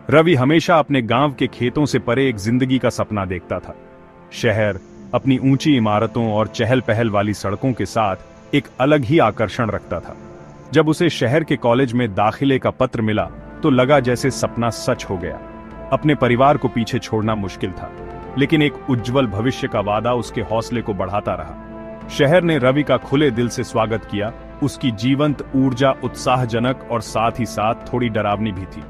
रवि हमेशा अपने गांव के खेतों से परे एक जिंदगी का सपना देखता था। शहर अपनी ऊंची इमारतों और चहल पहल वाली सड़कों के साथ एक अलग ही आकर्षण रखता था। जब उसे शहर के कॉलेज में दाखिले का पत्र मिला तो लगा जैसे सपना सच हो गया। अपने परिवार को पीछे छोड़ना मुश्किल था, लेकिन एक उज्जवल भविष्य का वादा उसके हौसले को बढ़ाता रहा। शहर ने रवि का खुले दिल से स्वागत किया। उसकी जीवंत ऊर्जा उत्साहजनक और साथ ही साथ थोड़ी डरावनी भी थी।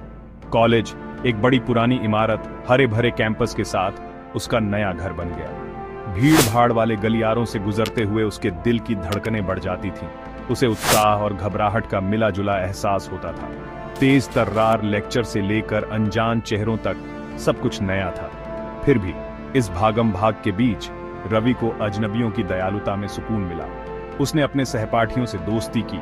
कॉलेज, एक बड़ी पुरानी इमारत, हरे भरे कैंपस के साथ उसका नया घर बन गया। भीड़ भाड़ वाले गलियारों से गुजरते हुए उसके दिल की धड़कनें बढ़ जाती थीं। उसे उत्साह और घबराहट का मिला जुला एहसास होता था। तेज तर्रार लेक्चर से लेकर अनजान चेहरों तक सब कुछ नया था। फिर भी इस भागम भाग के बीच रवि को अजनबियों की दयालुता में सुकून मिला। उसने अपने सहपाठियों से दोस्ती की,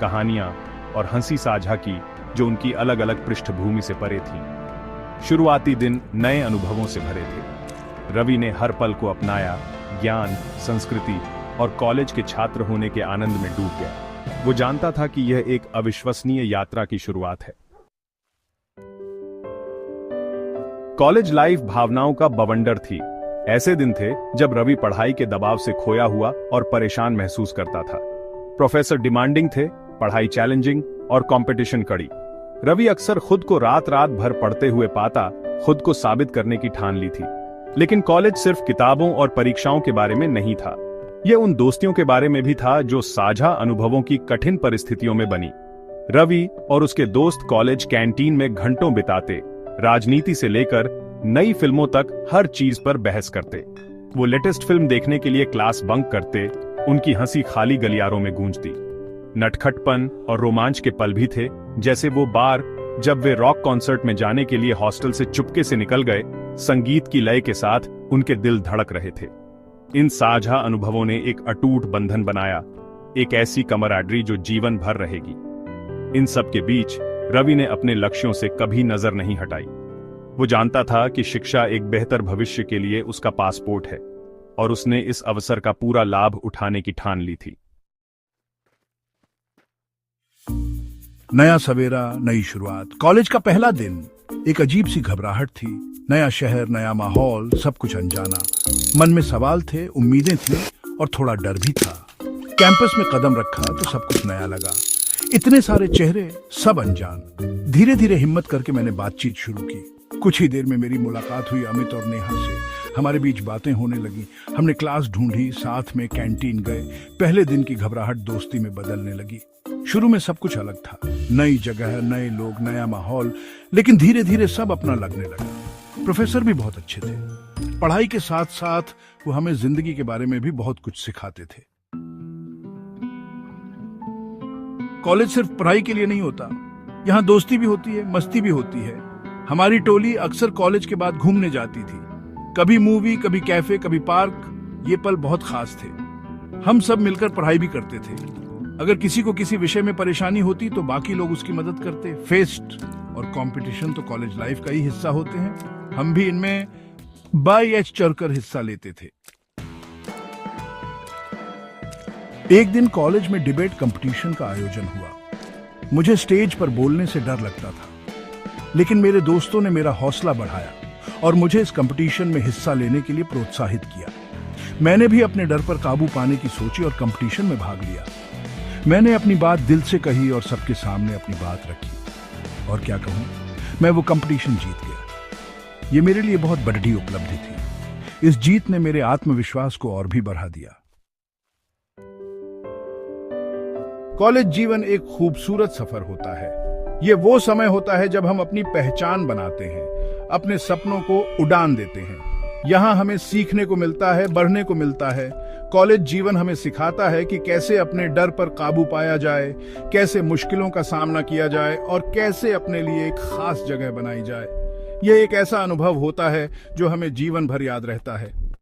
कहानियां और हंसी साझा की जो उनकी अलग अलग पृष्ठभूमि से परे थी। शुरुआती दिन नए अनुभवों से भरे थे। रवि ने हर पल को अपनाया, ज्ञान, संस्कृति और कॉलेज के छात्र होने के आनंद में डूब गया। वो जानता था कि यह एक अविश्वसनीय यात्रा की शुरुआत है। कॉलेज लाइफ भावनाओं का बवंडर थी। ऐसे दिन थे जब रवि पढ़ाई के दबाव से खोया हुआ और परेशान महसूस करता था। प्रोफेसर डिमांडिंग थे, पढ़ाई चैलेंजिंग और कंपटीशन कड़ी। रवि अक्सर खुद को रात रात भर पढ़ते हुए पाता, खुद को साबित करने की ठान ली थी। लेकिन कॉलेज सिर्फ किताबों और परीक्षाओं के बारे में नहीं था। यह उन दोस्तियों के बारे में भी था जो साझा अनुभवों की कठिन परिस्थितियों में बनी। रवि और उसके दोस्त कॉलेज कैंटीन में घंटों बिताते, राजनीति से लेकर नई फिल्मों तक हर चीज पर बहस करते। वो लेटेस्ट फिल्म देखने के लिए क्लास बंक करते। उनकी हंसी खाली गलियारों में गूंजती। नटखटपन और रोमांच के पल भी थे, जैसे वो बार जब वे रॉक कॉन्सर्ट में जाने के लिए हॉस्टल से चुपके से निकल गए, संगीत की लय के साथ उनके दिल धड़क रहे थे। इन साझा अनुभवों ने एक अटूट बंधन बनाया, एक ऐसी कमराडरी जो जीवन भर रहेगी। इन सब के बीच रवि ने अपने लक्ष्यों से कभी नजर नहीं हटाई। वो जानता था कि शिक्षा एक बेहतर भविष्य के लिए उसका पासपोर्ट है और उसने इस अवसर का पूरा लाभ उठाने की ठान ली थी। नया सवेरा, नई शुरुआत। कॉलेज का पहला दिन एक अजीब सी घबराहट थी। नया शहर, नया माहौल, सब कुछ अनजाना। मन में सवाल थे, उम्मीदें थी और थोड़ा डर भी था। कैंपस में कदम रखा तो सब कुछ नया लगा। इतने सारे चेहरे, सब अनजान। धीरे धीरे हिम्मत करके मैंने बातचीत शुरू की। कुछ ही देर में मेरी मुलाकात हुई अमित और नेहा से। हमारे बीच बातें होने लगी। हमने क्लास ढूंढी, साथ में कैंटीन गए। पहले दिन की घबराहट दोस्ती में बदलने लगी। शुरू में सब कुछ अलग था, नई जगह, नए लोग, नया माहौल, लेकिन धीरे धीरे सब अपना लगने लगा। प्रोफेसर भी बहुत अच्छे थे। पढ़ाई के साथ साथ वो हमें जिंदगी के बारे में भी बहुत कुछ सिखाते थे। कॉलेज सिर्फ पढ़ाई के लिए नहीं होता, यहाँ दोस्ती भी होती है, मस्ती भी होती है। हमारी टोली अक्सर कॉलेज के बाद घूमने जाती थी, कभी मूवी, कभी कैफे, कभी पार्क। ये पल बहुत खास थे। हम सब मिलकर पढ़ाई भी करते थे। अगर किसी को किसी विषय में परेशानी होती तो बाकी लोग उसकी मदद करते। फेस्ट और कंपटीशन तो कॉलेज लाइफ का ही हिस्सा होते हैं। हम भी इनमें बाई चढ़कर हिस्सा लेते थे। एक दिन कॉलेज में डिबेट कंपटीशन का आयोजन हुआ। मुझे स्टेज पर बोलने से डर लगता था, लेकिन मेरे दोस्तों ने मेरा हौसला बढ़ाया और मुझे इस कंपटीशन में हिस्सा लेने के लिए प्रोत्साहित किया। मैंने भी अपने डर पर काबू पाने की सोची और कंपटीशन में भाग लिया। मैंने अपनी बात दिल से कही और सबके सामने अपनी बात रखी। और क्या कहूं, मैं वो कंपटीशन जीत गया। ये मेरे लिए बहुत बड़ी उपलब्धि थी। इस जीत ने मेरे आत्मविश्वास को और भी बढ़ा दिया। कॉलेज जीवन एक खूबसूरत सफर होता है। ये वो समय होता है जब हम अपनी पहचान बनाते हैं, अपने सपनों को उड़ान देते हैं। यहाँ हमें सीखने को मिलता है, बढ़ने को मिलता है। कॉलेज जीवन हमें सिखाता है कि कैसे अपने डर पर काबू पाया जाए, कैसे मुश्किलों का सामना किया जाए और कैसे अपने लिए एक खास जगह बनाई जाए। यह एक ऐसा अनुभव होता है जो हमें जीवन भर याद रहता है।